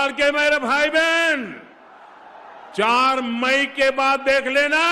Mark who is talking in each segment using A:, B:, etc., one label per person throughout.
A: बंगाल के मेरे भाई बहन, 4 मई के बाद देख लेना,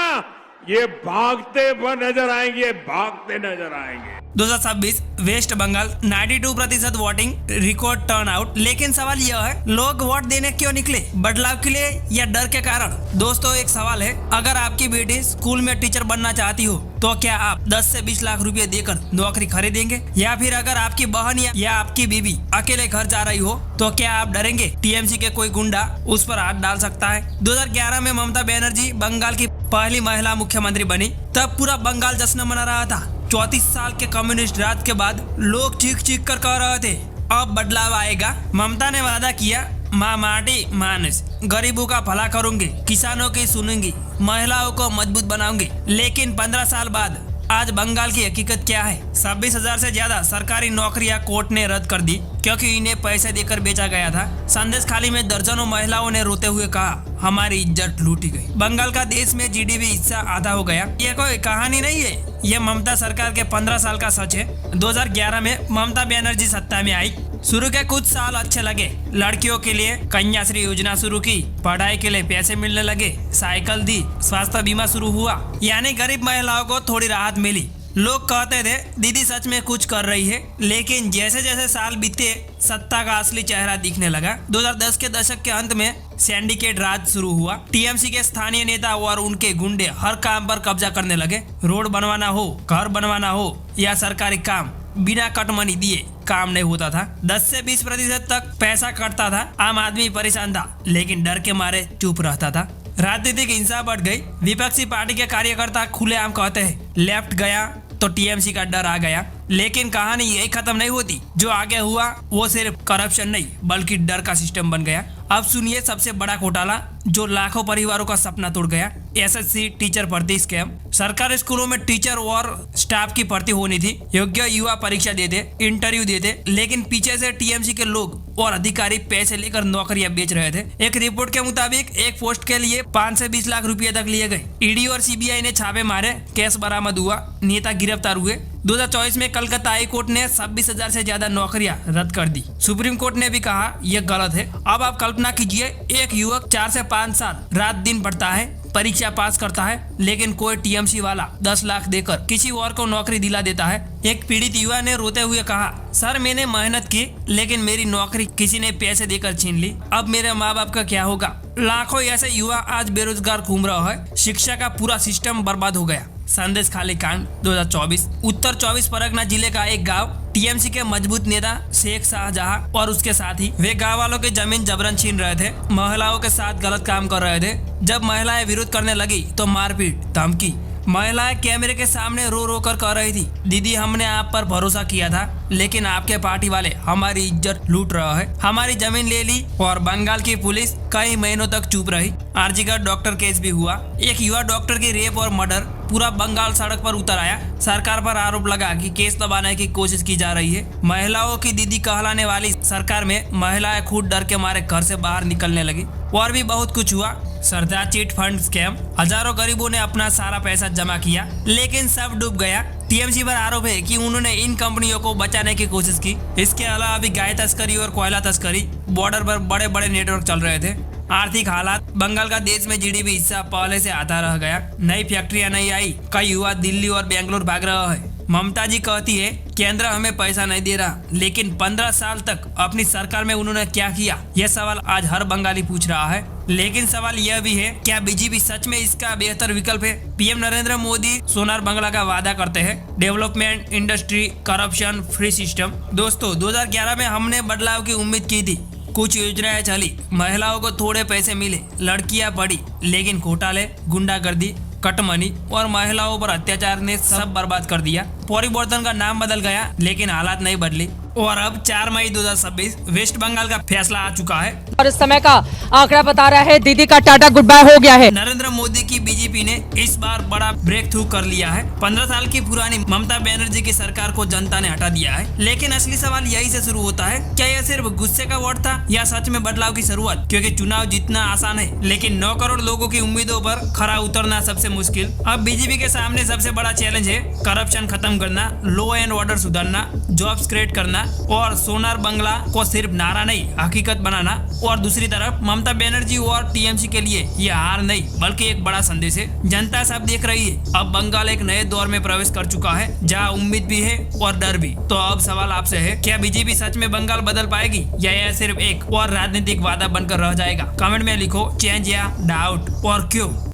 A: ये भागते नजर आएंगे, भागते नजर आएंगे।
B: 2026 West Bengal 92% voting, record turnout. लेकिन सवाल यह है, लोग वोट देने क्यों निकले? बदलाव के लिए या डर के कारण? दोस्तों, एक सवाल है, अगर आपकी बेटी स्कूल में टीचर बनना चाहती हो तो क्या आप 10 से 20 लाख रुपए देकर नौकरी खरीदेंगे? या फिर अगर आपकी बहन या आपकी बीवी अकेले घर जा रही हो तो क्या आप डरेंगे टीएमसी के कोई गुंडा उस पर हाथ डाल सकता है? 2011 में ममता बनर्जी बंगाल की पहली महिला मुख्यमंत्री बनी, तब पूरा बंगाल जश्न मना रहा था। 34 साल के कम्युनिस्ट राज के बाद लोग चीख कर कह रहे थे अब बदलाव आएगा। ममता ने वादा किया, माँ माटी मानस, गरीबों का भला करूंगी, किसानों की सुनूंगी, महिलाओं को मजबूत बनाऊंगी। लेकिन 15 साल बाद आज बंगाल की हकीकत क्या है? 26,000 से ज्यादा सरकारी नौकरियां कोर्ट ने रद्द कर दी क्योंकि इन्हें पैसे देकर बेचा गया था। संदेश खाली में दर्जनों महिलाओं ने रोते हुए कहा, हमारी इज्जत लूटी गई। बंगाल का देश में जीडीपी हिस्सा आधा हो गया। ये कोई कहानी नहीं है, ये ममता सरकार के 15 साल का सच है। 2011 में ममता बनर्जी सत्ता में आई। शुरू के कुछ साल अच्छे लगे। लड़कियों के लिए कन्याश्री योजना शुरू की, पढ़ाई के लिए पैसे मिलने लगे, साइकिल दी, स्वास्थ्य बीमा शुरू हुआ, यानी गरीब महिलाओं को थोड़ी राहत मिली। लोग कहते थे दीदी सच में कुछ कर रही है। लेकिन जैसे जैसे साल बीते सत्ता का असली चेहरा दिखने लगा। 2010 के दशक के अंत में सिंडिकेट राज शुरू हुआ। टीएमसी के स्थानीय नेता और उनके गुंडे हर काम पर कब्जा करने लगे। रोड बनवाना हो, घर बनवाना हो या सरकारी काम, बिना कट मनी दिए काम नहीं होता था। 10 से 20% तक पैसा कटता था। आम आदमी परेशान था, लेकिन डर के मारे चुप रहता था। राजनीतिक हिंसा बढ़ गई। विपक्षी पार्टी के कार्यकर्ता खुलेआम कहते हैं लेफ्ट गया तो टीएमसी का डर आ गया। लेकिन कहानी यही खत्म नहीं होती। जो आगे हुआ वो सिर्फ करप्शन नहीं बल्कि डर का सिस्टम बन गया। अब सुनिए सबसे बड़ा घोटाला जो लाखों परिवारों का सपना तोड़ गया। एसएससी टीचर भर्ती स्कैम। सरकारी स्कूलों में टीचर और स्टाफ की भर्ती होनी थी। योग्य युवा परीक्षा देते, इंटरव्यू देते, लेकिन पीछे से टीएमसी के लोग और अधिकारी पैसे लेकर नौकरियां बेच रहे थे। एक रिपोर्ट के मुताबिक एक पोस्ट के लिए 5 से 20 लाख रुपए तक लिए गए। ईडी और सीबीआई ने छापे मारे, केस बरामद हुआ, नेता गिरफ्तार हुए। 2024 में कलकत्ता हाई कोर्ट ने 26,000 से ज्यादा नौकरियां रद्द कर दी। सुप्रीम कोर्ट ने भी कहा यह गलत है। अब आप कल्पना कीजिए, एक युवक 4 से 5 साल रात दिन पढ़ता है, परीक्षा पास करता है, लेकिन कोई टीएमसी वाला 10 लाख देकर किसी और को नौकरी दिला देता है। एक पीड़ित युवा ने रोते हुए कहा, सर मैंने मेहनत की लेकिन मेरी नौकरी किसी ने पैसे देकर छीन ली। अब मेरे माँ बाप का क्या होगा? लाखों ऐसे युवा आज बेरोजगार घूम रहा है। शिक्षा का पूरा सिस्टम बर्बाद हो गया। संदेश खाली कांड 2024। उत्तर 24 परगना जिले का एक गांव। टीएमसी के मजबूत नेता शेख शाहजहां और उसके साथी वे गांव वालों की जमीन जबरन छीन रहे थे, महिलाओं के साथ गलत काम कर रहे थे। जब महिलाएं विरोध करने लगी तो मारपीट, धमकी। महिलाएं कैमरे के सामने रो रो कर कह रही थी, दीदी हमने आप पर भरोसा किया था लेकिन आपके पार्टी वाले हमारी इज्जत लूट रहा है, हमारी जमीन ले ली। और बंगाल की पुलिस कई महीनों तक चुप रही। आरजीकर डॉक्टर केस भी हुआ। एक युवा डॉक्टर की रेप और मर्डर। पूरा बंगाल सड़क पर उतर आया। सरकार पर आरोप लगा कि केस दबाने की कोशिश की जा रही है। महिलाओं की दीदी कहलाने वाली सरकार में महिलाएं खुद डर के मारे घर से बाहर निकलने लगी। और भी बहुत कुछ हुआ। सरदार चिट फंड स्कैम। हजारों गरीबों ने अपना सारा पैसा जमा किया लेकिन सब डूब गया। टीएमसी पर आरोप है कि उन्होंने इन कंपनियों को बचाने की कोशिश की। इसके अलावा भी गाय तस्करी और कोयला तस्करी, बॉर्डर पर बड़े बड़े नेटवर्क चल रहे थे। आर्थिक हालात। बंगाल का देश में जीडीपी हिस्सा पहले से आधा रह गया। नई फैक्ट्रियां नहीं आई। कई युवा दिल्ली और बेंगलोर भाग रहा है। ममता जी कहती है केंद्र हमें पैसा नहीं दे रहा, लेकिन 15 साल तक अपनी सरकार में उन्होंने क्या किया? यह सवाल आज हर बंगाली पूछ रहा है। लेकिन सवाल यह भी है, क्या बीजेपी सच में इसका बेहतर विकल्प है? पीएम नरेंद्र मोदी सोनार बंगला का वादा करते हैं। Development, industry, corruption, free system. दोस्तों 2011 में हमने बदलाव की उम्मीद की थी। कुछ योजनाएं चली, महिलाओं को थोड़े पैसे मिले, लड़कियां पढ़ी, लेकिन घोटाले, गुंडागर्दी, कटमनी और महिलाओं पर अत्याचार ने सब बर्बाद कर दिया। परिवर्तन का नाम बदल गया लेकिन हालात नहीं बदली। और अब 4 मई 2026 वेस्ट बंगाल का फैसला आ चुका है
C: और इस समय का आंकड़ा बता रहा है दीदी का टाटा गुड बाय हो गया है।
B: नरेंद्र मोदी की बीजेपी ने इस बार बड़ा ब्रेक थ्रू कर लिया है। 15 साल की पुरानी ममता बनर्जी की सरकार को जनता ने हटा दिया है। लेकिन असली सवाल यही से शुरू होता है, क्या यह सिर्फ गुस्से का वोट था या सच में बदलाव की शुरुआत? क्योंकि चुनाव जीतना आसान है लेकिन 9 करोड़ लोगों की उम्मीदों पर खरा उतरना सबसे मुश्किल। अब बीजेपी के सामने सबसे बड़ा चैलेंज है करप्शन खत्म खत्म करना, लॉ एंड ऑर्डर सुधारना, जॉब्स क्रिएट करना और सोनार बंगला को सिर्फ नारा नहीं हकीकत बनाना। और दूसरी तरफ ममता बनर्जी और टीएमसी के लिए यह हार नहीं बल्कि एक बड़ा संदेश है। जनता सब देख रही है, अब बंगाल एक नए दौर में प्रवेश कर चुका है जहां उम्मीद भी है और डर भी। तो अब सवाल आपसे है, क्या बीजेपी सच में बंगाल बदल पाएगी या यह सिर्फ एक और राजनीतिक वादा बनकर रह जाएगा? कमेंट में लिखो चेंज या डाउट और क्यों।